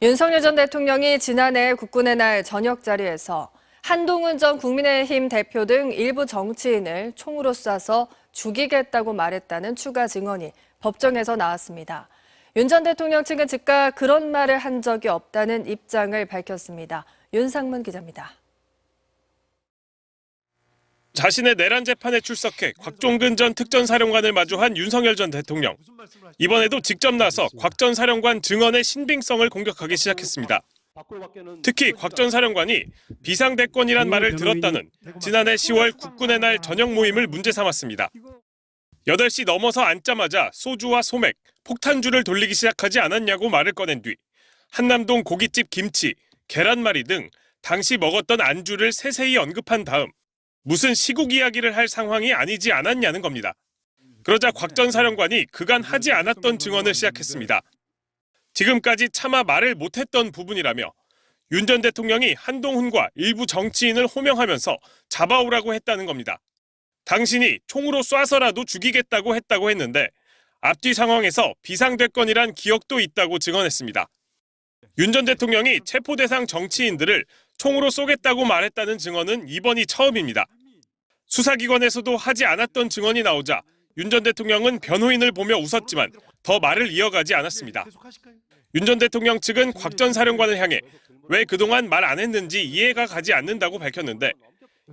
윤석열 전 대통령이 지난해 국군의 날 저녁 자리에서 한동훈 전 국민의힘 대표 등 일부 정치인을 총으로 쏴서 죽이겠다고 말했다는 추가 증언이 법정에서 나왔습니다. 윤 전 대통령 측은 즉각 그런 말을 한 적이 없다는 입장을 밝혔습니다. 윤상문 기자입니다. 자신의 내란 재판에 출석해 곽종근 전 특전사령관을 마주한 윤석열 전 대통령. 이번에도 직접 나서 곽 전 사령관 증언의 신빙성을 공격하기 시작했습니다. 특히 곽 전 사령관이 비상대권이란 말을 들었다는 지난해 10월 국군의 날 저녁 모임을 문제 삼았습니다. 8시 넘어서 앉자마자 소주와 소맥, 폭탄주를 돌리기 시작하지 않았냐고 말을 꺼낸 뒤 한남동 고깃집 김치, 계란말이 등 당시 먹었던 안주를 세세히 언급한 다음 무슨 시국 이야기를 할 상황이 아니지 않았냐는 겁니다. 그러자 곽 전 사령관이 그간 하지 않았던 증언을 시작했습니다. 지금까지 차마 말을 못했던 부분이라며 윤 전 대통령이 한동훈과 일부 정치인을 호명하면서 잡아오라고 했다는 겁니다. 당신이 총으로 쏴서라도 죽이겠다고 했는데 앞뒤 상황에서 비상대권이란 기억도 있다고 증언했습니다. 윤 전 대통령이 체포 대상 정치인들을 총으로 쏘겠다고 말했다는 증언은 이번이 처음입니다. 수사기관에서도 하지 않았던 증언이 나오자 윤 전 대통령은 변호인을 보며 웃었지만 더 말을 이어가지 않았습니다. 윤 전 대통령 측은 곽 전 사령관을 향해 왜 그동안 말 안 했는지 이해가 가지 않는다고 밝혔는데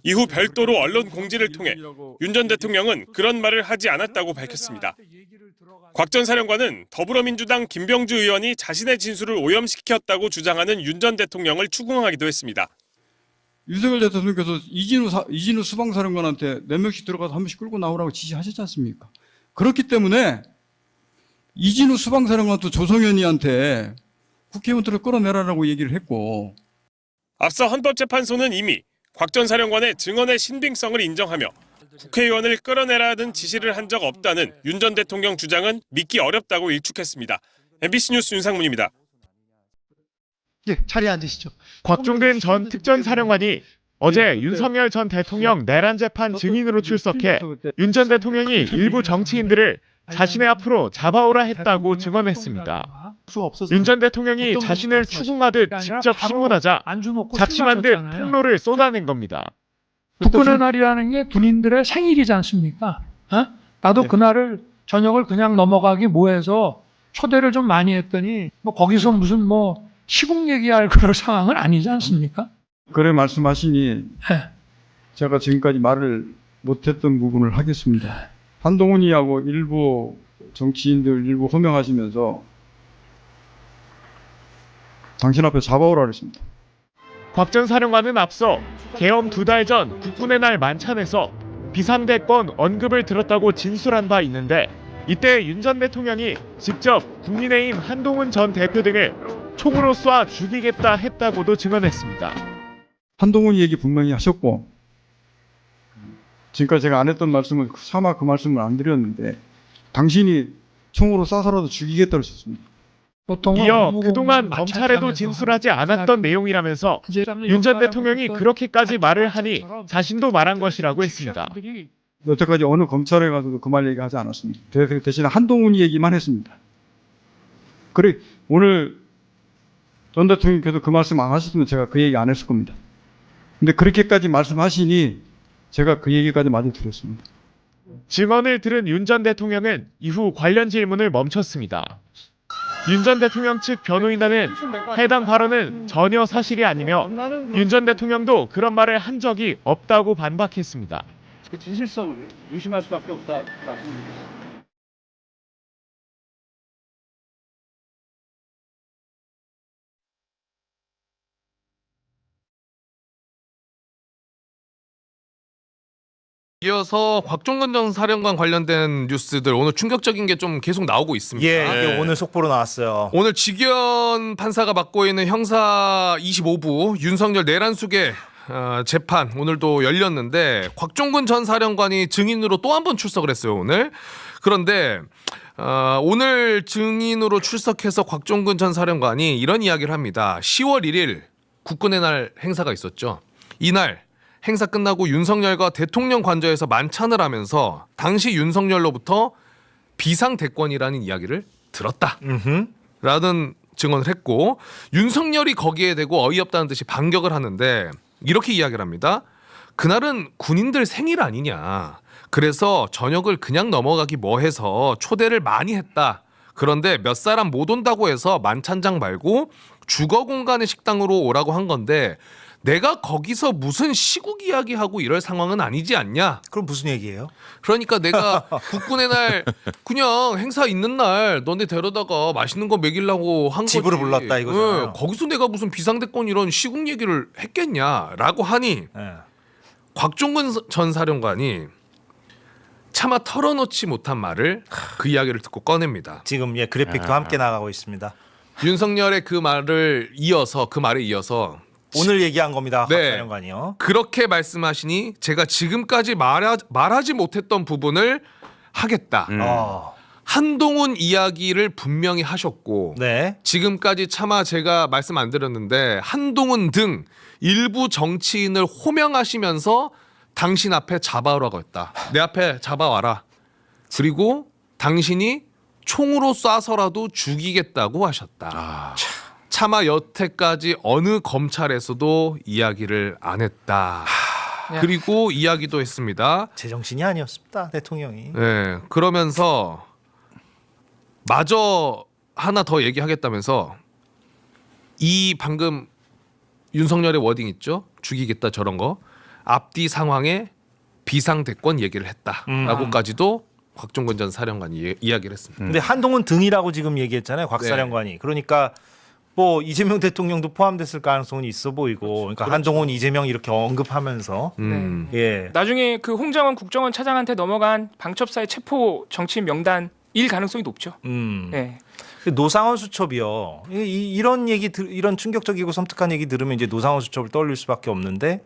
이후 별도로 언론 공지를 통해 윤 전 대통령은 그런 말을 하지 않았다고 밝혔습니다. 곽 전 사령관은 더불어민주당 김병주 의원이 자신의 진술을 오염시켰다고 주장하는 윤 전 대통령을 추궁하기도 했습니다. 윤석열 대통령께서 이진우 수방사령관한테 4명씩 들어가서 한 명씩 끌고 나오라고 지시하셨지 않습니까? 그렇기 때문에 이진우 수방사령관도 조성현이한테 국회의원들을 끌어내라라고 얘기를 했고, 앞서 헌법재판소는 이미 곽 전 사령관의 증언의 신빙성을 인정하며 국회의원을 끌어내라는 지시를 한 적 없다는 윤 전 대통령 주장은 믿기 어렵다고 일축했습니다. MBC 뉴스 윤상문입니다. 예, 자리에 앉으시죠. 곽종근 전 특전사령관이 어제 윤석열 전 대통령 내란 재판 증인으로 출석해 윤 전 대통령이 일부 정치인들을 자신의 앞으로 잡아오라 했다고 증언했습니다. 윤 전 대통령이 자신을 추궁하듯 직접 신문하자 자취한 듯 폭로를 쏟아낸 겁니다. 국군의 날이라는 게 군인들의 생일이지 않습니까? 나도 그날을 저녁을 그냥 넘어가기 뭐해서 초대를 좀 많이 했더니 뭐 거기서 무슨 뭐 시국 얘기할 그런 상황은 아니지 않습니까? 그래 말씀하시니 네. 제가 지금까지 말을 못했던 부분을 하겠습니다. 한동훈이하고 일부 정치인들 일부 호명하시면서 당신 앞에 잡아오라 그랬습니다. 곽 전 사령관은 앞서 계엄 2달 전 국군의 날 만찬에서 비상대권 언급을 들었다고 진술한 바 있는데 이때 윤 전 대통령이 직접 국민의힘 한동훈 전 대표 등을 총으로 쏴 죽이겠다 했다고도 증언했습니다. 한동훈 얘기 분명히 하셨고, 지금까지 제가 안 했던 말씀은 차마 그 말씀을 안 드렸는데 당신이 총으로 쏴서라도 죽이겠다고 하셨습니다. 이어 그동안 검찰에도 진술하지 않았던 내용이라면서 윤 전 대통령이 그렇게까지 말을 하니 자신도 말한 것이라고 했습니다. 여태까지 어느 검찰에 가서도 그 말 얘기하지 않았습니다. 대신에 한동훈 얘기만 했습니다. 그래 오늘 전 대통령께서 그 말씀 안 하셨으면 제가 그 얘기 안 했을 겁니다. 근데 그렇게까지 말씀하시니 제가 그 얘기까지 마저 드렸습니다. 증언을 들은 윤 전 대통령은 이후 관련 질문을 멈췄습니다. 윤 전 대통령 측 변호인단은 해당 발언은 전혀 사실이 아니며 윤 전 대통령도 그런 말을 한 적이 없다고 반박했습니다. 진실성을 의심할 수밖에 없다. 이어서 곽종근 전 사령관 관련된 뉴스들 오늘 충격적인 게 좀 계속 나오고 있습니다. 이게 오늘 속보로 나왔어요. 오늘 직연 판사가 맡고 있는 형사 25부 윤석열 내란 수계 재판 오늘도 열렸는데 곽종근 전 사령관이 증인으로 또 한 번 출석을 했어요 오늘. 그런데 오늘 증인으로 출석해서 곽종근 전 사령관이 이런 이야기를 합니다. 10월 1일 국군의 날 행사가 있었죠. 이날 행사 끝나고 윤석열과 대통령 관저에서 만찬을 하면서 당시 윤석열로부터 비상대권이라는 이야기를 들었다 라는 증언을 했고 윤석열이 거기에 대고 어이없다는 듯이 반격을 하는데 이렇게 이야기를 합니다. 그날은 군인들 생일 아니냐. 그래서 저녁을 그냥 넘어가기 뭐해서 초대를 많이 했다. 그런데 몇 사람 못 온다고 해서 만찬장 말고 주거 공간의 식당으로 오라고 한 건데 내가 거기서 무슨 시국 이야기하고 이럴 상황은 아니지 않냐. 그럼 무슨 얘기예요? 그러니까 내가 국군의 날 그냥 행사 있는 날 너네 데려다가 맛있는 거 먹이려고 한 거지. 집으로 불렀다 이거잖아요. 네, 거기서 내가 무슨 비상대권 이런 시국 얘기를 했겠냐라고 하니 네. 곽종근 전 사령관이 차마 털어놓지 못한 말을 그 이야기를 듣고 꺼냅니다. 지금 그래픽도 함께 나가고 있습니다. 윤석열의 그 말에 이어서 오늘 얘기한 겁니다. 네. 박 사령관이요. 그렇게 말씀하시니 제가 지금까지 말하지 못했던 부분을 하겠다. 한동훈 이야기를 분명히 하셨고 네. 지금까지 차마 제가 말씀 안 드렸는데 한동훈 등 일부 정치인을 호명하시면서 당신 앞에 잡아오라고 했다. 내 앞에 잡아와라. 그리고 당신이 총으로 쏴서라도 죽이겠다고 하셨다. 차마 여태까지 어느 검찰에서도 이야기를 안 했다. 그리고 이야기도 했습니다. 제정신이 아니었습니다. 대통령이. 네, 그러면서 마저 하나 더 얘기하겠다면서 이 방금 윤석열의 워딩 있죠? 죽이겠다 저런 거. 앞뒤 상황에 비상대권 얘기를 했다라고까지도 곽종근 전 사령관이 이야기를 했습니다. 근데 한동훈 등이라고 지금 얘기했잖아요. 곽 네. 사령관이. 그러니까 뭐 이재명 대통령도 포함됐을 가능성은 있어 보이고. 그러니까 한동훈, 이재명 이렇게 언급하면서 예. 나중에 그 홍장원 국정원 차장한테 넘어간 방첩사의 체포 정치인 명단 일 가능성이 높죠. 네. 노상원 수첩이요. 이런 얘기 이런 충격적이고 섬뜩한 얘기 들으면 이제 노상원 수첩을 떠올릴 수밖에 없는데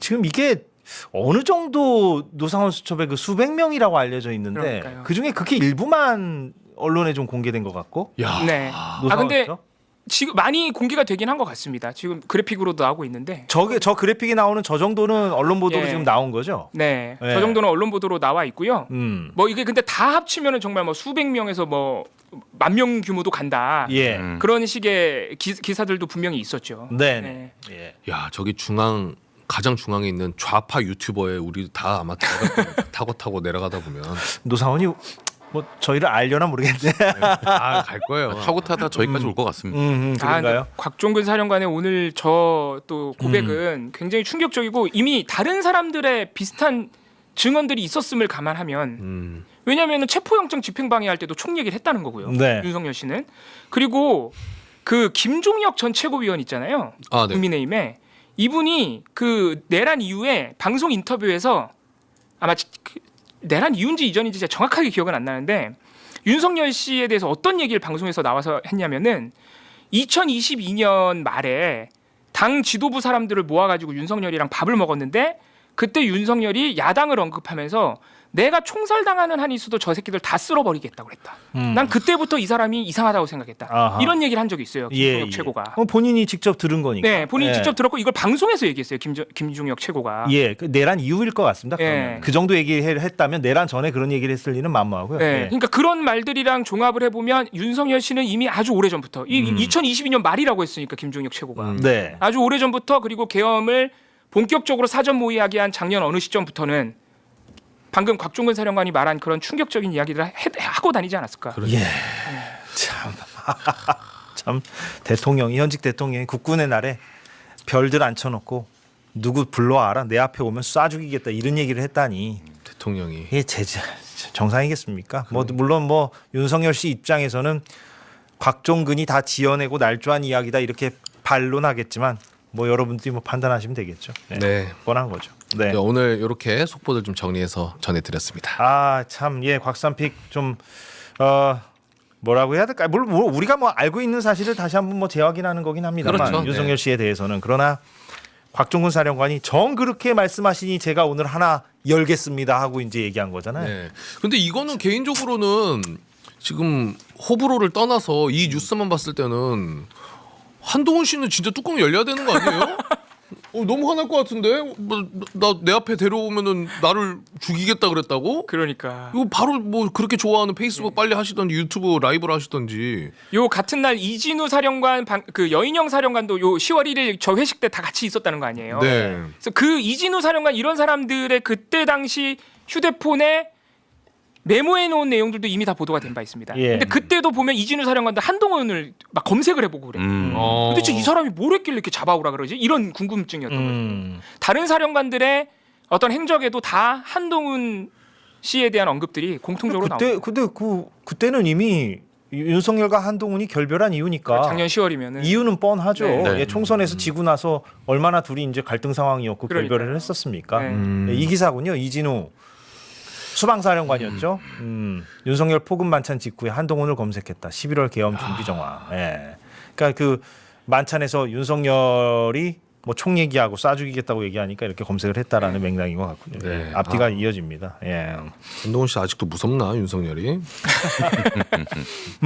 지금 이게 어느 정도 노상원 수첩에 그 수백 명이라고 알려져 있는데 그러니까요. 그 중에 그렇게 일부만 언론에 좀 공개된 것 같고. 야, 네. 노상원 근데 수첩? 지금 많이 공개가 되긴 한 것 같습니다. 지금 그래픽으로도 나오고 있는데. 저 그래픽이 나오는 저 정도는 언론 보도로 예. 지금 나온 거죠. 네. 네. 저 정도는 언론 보도로 나와 있고요. 뭐 이게 근데 다 합치면은 정말 뭐 수백 명에서 뭐 만 명 규모도 간다. 예. 그런 식의 기사들도 분명히 있었죠. 네. 예. 야 저기 가장 중앙에 있는 좌파 유튜버에 우리 다 아마 타고 내려가다 보면 노상원이 뭐 저희를 알려나 모르겠네. 갈 거예요. 타고 타다 저기까지 올 것 같습니다. 그런가요? 근데 곽종근 사령관의 오늘 저 또 고백은 굉장히 충격적이고 이미 다른 사람들의 비슷한 증언들이 있었음을 감안하면 왜냐하면 체포영장 집행방해할 때도 총 얘기를 했다는 거고요. 네. 윤석열 씨는. 그리고 그 김종혁 전 최고위원 있잖아요. 아, 네. 국민의힘에 이분이 그 내란 이후에 방송 인터뷰에서 아마 그 내란 이후인지 이전인지 제가 정확하게 기억은 안 나는데 윤석열 씨에 대해서 어떤 얘기를 방송에서 나와서 했냐면은 2022년 말에 당 지도부 사람들을 모아가지고 윤석열이랑 밥을 먹었는데 그때 윤석열이 야당을 언급하면서 내가 총살당하는 한이 있어도 저 새끼들 다 쓸어버리겠다고 그랬다. 난 그때부터 이 사람이 이상하다고 생각했다. 아하. 이런 얘기를 한 적이 있어요. 김종혁 최고가. 본인이 직접 들은 거니까. 네, 본인이 예. 직접 들었고 이걸 방송에서 얘기했어요. 김종혁 최고가. 예, 그 내란 이후일 것 같습니다. 예. 그러면. 그 정도 얘기를 했다면 내란 전에 그런 얘기를 했을 리는 만무하고요. 네, 예. 그러니까 그런 말들이랑 종합을 해보면 윤석열 씨는 이미 아주 오래 전부터 2022년 말이라고 했으니까 김종혁 최고가 네. 아주 오래 전부터 그리고 계엄을 본격적으로 사전 모의하게 한 작년 어느 시점부터는 방금 곽종근 사령관이 말한 그런 충격적인 이야기들을 하고 다니지 않았을까? 예. 참 대통령이 현직 대통령이 국군의 날에 별들 앉혀놓고 누구 불러와라 내 앞에 오면 쏴 죽이겠다 이런 얘기를 했다니 대통령이 이게 정상이겠습니까? 뭐 물론 뭐 윤석열 씨 입장에서는 곽종근이 다 지어내고 날조한 이야기다 이렇게 반론하겠지만 뭐 여러분들이 뭐 판단하시면 되겠죠. 네. 뻔한 거죠. 네. 네, 오늘 이렇게 속보들 좀 정리해서 전해드렸습니다. 아 참 예 곽삼픽 좀 뭐라고 해야 될까? 물론 우리가 뭐 알고 있는 사실을 다시 한번 뭐 재확인하는 거긴 합니다만 그렇죠. 윤석열 씨에 대해서는 그러나 곽종근 사령관이 정 그렇게 말씀하시니 제가 오늘 하나 열겠습니다 하고 이제 얘기한 거잖아요. 네. 근데 이거는 개인적으로는 지금 호불호를 떠나서 이 뉴스만 봤을 때는 한동훈 씨는 진짜 뚜껑 열려야 되는 거 아니에요? 너무 화날 것 같은데 나 내 앞에 데려오면은 나를 죽이겠다 그랬다고? 그러니까 이거 바로 뭐 그렇게 좋아하는 페이스북 빨리 하시던지 유튜브 라이브를 하시던지. 요 같은 날 이진우 사령관 그 여인영 사령관도 요 10월 1일 저 회식 때 다 같이 있었다는 거 아니에요. 네. 그래서 그 이진우 사령관 이런 사람들의 그때 당시 휴대폰에 메모해 놓은 내용들도 이미 다 보도가 된 바 있습니다. 예. 근데 그때도 보면 이진우 사령관도 한동훈을 막 검색을 해보고 그래요. 도대체 이 사람이 뭘 했길래 이렇게 잡아오라 그러지? 이런 궁금증이었던 거죠. 다른 사령관들의 어떤 행적에도 다 한동훈 씨에 대한 언급들이 공통적으로 나옵니다. 근데 그때는 이미 윤석열과 한동훈이 결별한 이유니까 작년 10월이면은 이유는 뻔하죠. 네. 예, 총선에서 지고 나서 얼마나 둘이 이제 갈등 상황이었고 그러니까요. 결별을 했었습니까? 네. 예, 이 기사군요. 이진우 수방사령관이었죠. 윤석열 포급 만찬 직후에 한동훈을 검색했다. 11월 계엄 준비 정황. 예. 그러니까 그 만찬에서 윤석열이 뭐 총 얘기하고 쏴 죽이겠다고 얘기하니까 이렇게 검색을 했다라는 맥락인 것 같군요. 네. 앞뒤가 이어집니다. 예. 한동훈 씨 아직도 무섭나 윤석열이?